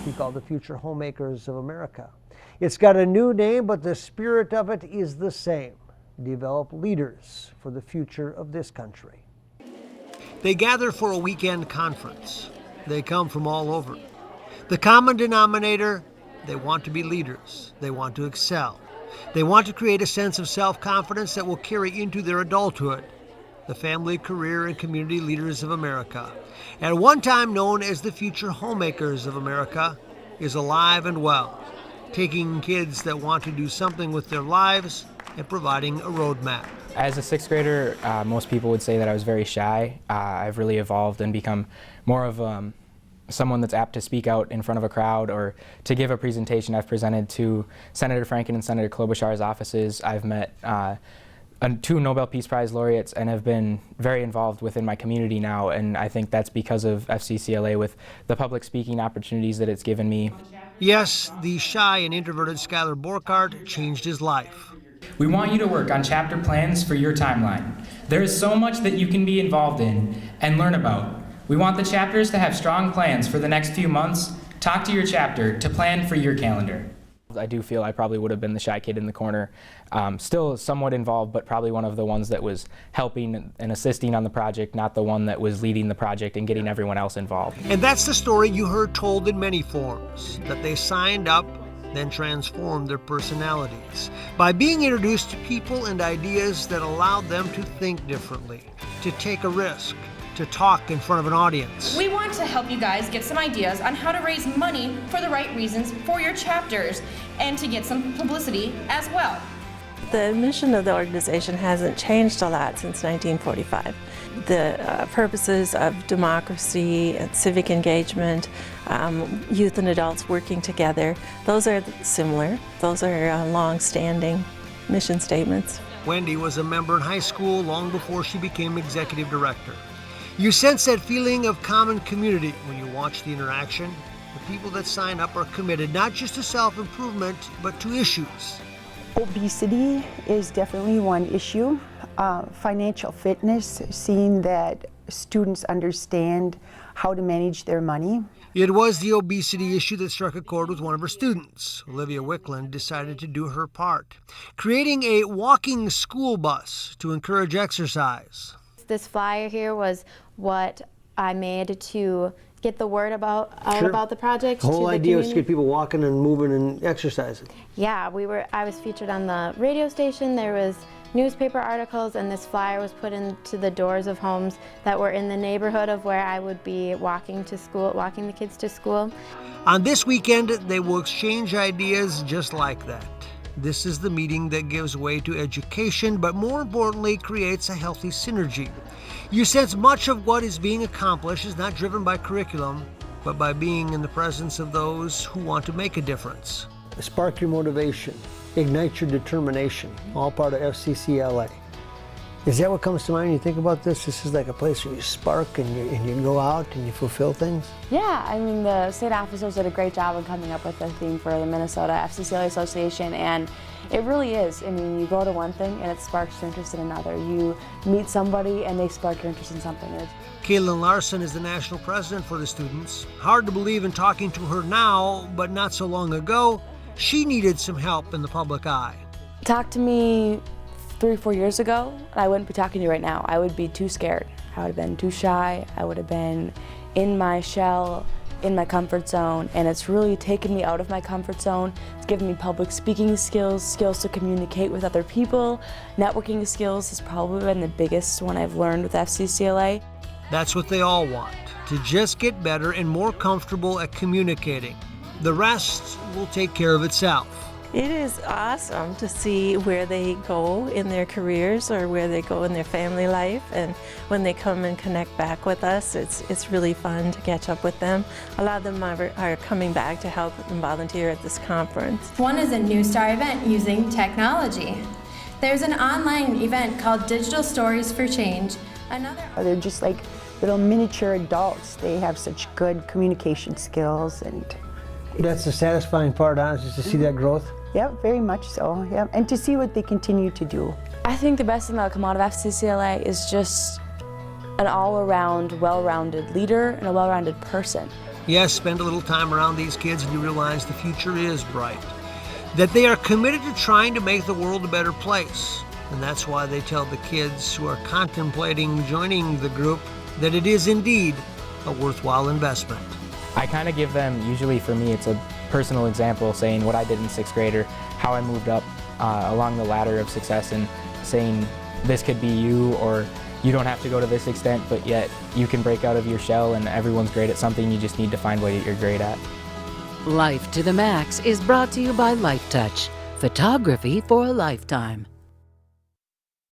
be called the Future Homemakers of America. It's got a new name, but the spirit of it is the same. Develop leaders for the future of this country. They gather for a weekend conference. They come from all over. The common denominator, they want to be leaders. They want to excel. They want to create a sense of self-confidence that will carry into their adulthood. The Family, Career, and Community Leaders of America, at one time known as the Future Homemakers of America, is alive and well, taking kids that want to do something with their lives and providing a roadmap. As a sixth grader, most people would say that I was very shy. I've really evolved and become more of someone that's apt to speak out in front of a crowd or to give a presentation. I've presented to Senator Franken and Senator Klobuchar's offices. I've met 2 Nobel Peace Prize laureates and have been very involved within my community now, and I think that's because of FCCLA with the public speaking opportunities that it's given me. Yes, the shy and introverted Skylar Borkart changed his life. We want you to work on chapter plans for your timeline. There is so much that you can be involved in and learn about. We want the chapters to have strong plans for the next few months. Talk to your chapter to plan for your calendar. I do feel I probably would have been the shy kid in the corner, still somewhat involved, but probably one of the ones that was helping and assisting on the project, not the one that was leading the project and getting everyone else involved. And that's the story you heard told in many forms, that they signed up, then transformed their personalities by being introduced to people and ideas that allowed them to think differently, to take a risk, to talk in front of an audience. We want to help you guys get some ideas on how to raise money for the right reasons for your chapters and to get some publicity as well. The mission of the organization hasn't changed a lot since 1945. The purposes of democracy and civic engagement, youth and adults working together, those are similar. Those are long-standing mission statements. Wendy was a member in high school long before she became executive director. You sense that feeling of common community when you watch the interaction. The people that sign up are committed not just to self-improvement, but to issues. Obesity is definitely one issue. Financial fitness, seeing that students understand how to manage their money. It was the obesity issue that struck a chord with one of her students. Olivia Wickland decided to do her part, creating a walking school bus to encourage exercise. This flyer here was what I made to get the word out about the project. The whole to the idea was to community. get people walking and moving and exercising. Yeah, I was featured on the radio station. There was newspaper articles, and this flyer was put into the doors of homes that were in the neighborhood of where I would be walking to school, walking the kids to school. On this weekend, they will exchange ideas just like that. This is the meeting that gives way to education, but more importantly, creates a healthy synergy. You sense much of what is being accomplished is not driven by curriculum, but by being in the presence of those who want to make a difference. Spark your motivation, ignite your determination, all part of FCCLA. Is that what comes to mind when you think about this? This is like a place where you spark and you go out and you fulfill things? Yeah, I mean, the state officers did a great job of coming up with a theme for the Minnesota FCCLA Association, and it really is. I mean, you go to one thing and it sparks your interest in another. You meet somebody and they spark your interest in something. Caitlin Larson is the national president for the students. Hard to believe in talking to her now, but not so long ago, she needed some help in the public eye. Talk to me 3 or 4 years ago, I wouldn't be talking to you right now. I would be too scared. I would have been too shy. I would have been in my shell, in my comfort zone, and it's really taken me out of my comfort zone. It's given me public speaking skills, skills to communicate with other people. Networking skills has probably been the biggest one I've learned with FCCLA. That's what they all want, to just get better and more comfortable at communicating. The rest will take care of itself. It is awesome to see where they go in their careers or where they go in their family life, and when they come and connect back with us, it's really fun to catch up with them. A lot of them are coming back to help and volunteer at this conference. One is a New Star event using technology. There's an online event called Digital Stories for Change. They're just like little miniature adults. They have such good communication skills, and That's the satisfying part, honestly, to see that growth. yeah, very much so. Yeah, and to see what they continue to do. I think the best thing that'll come out of FCCLA is just an all-around, well-rounded leader and a well-rounded person. Yes, spend a little time around these kids and you realize the future is bright. That they are committed to trying to make the world a better place. And that's why they tell the kids who are contemplating joining the group that it is indeed a worthwhile investment. I kind of give them, usually for me, it's a personal example, saying what I did in 6th grade or how I moved up along the ladder of success, and saying this could be you, or you don't have to go to this extent, but yet you can break out of your shell and everyone's great at something. You just need to find what you're great at. Life to the Max is brought to you by Life Touch, photography for a lifetime.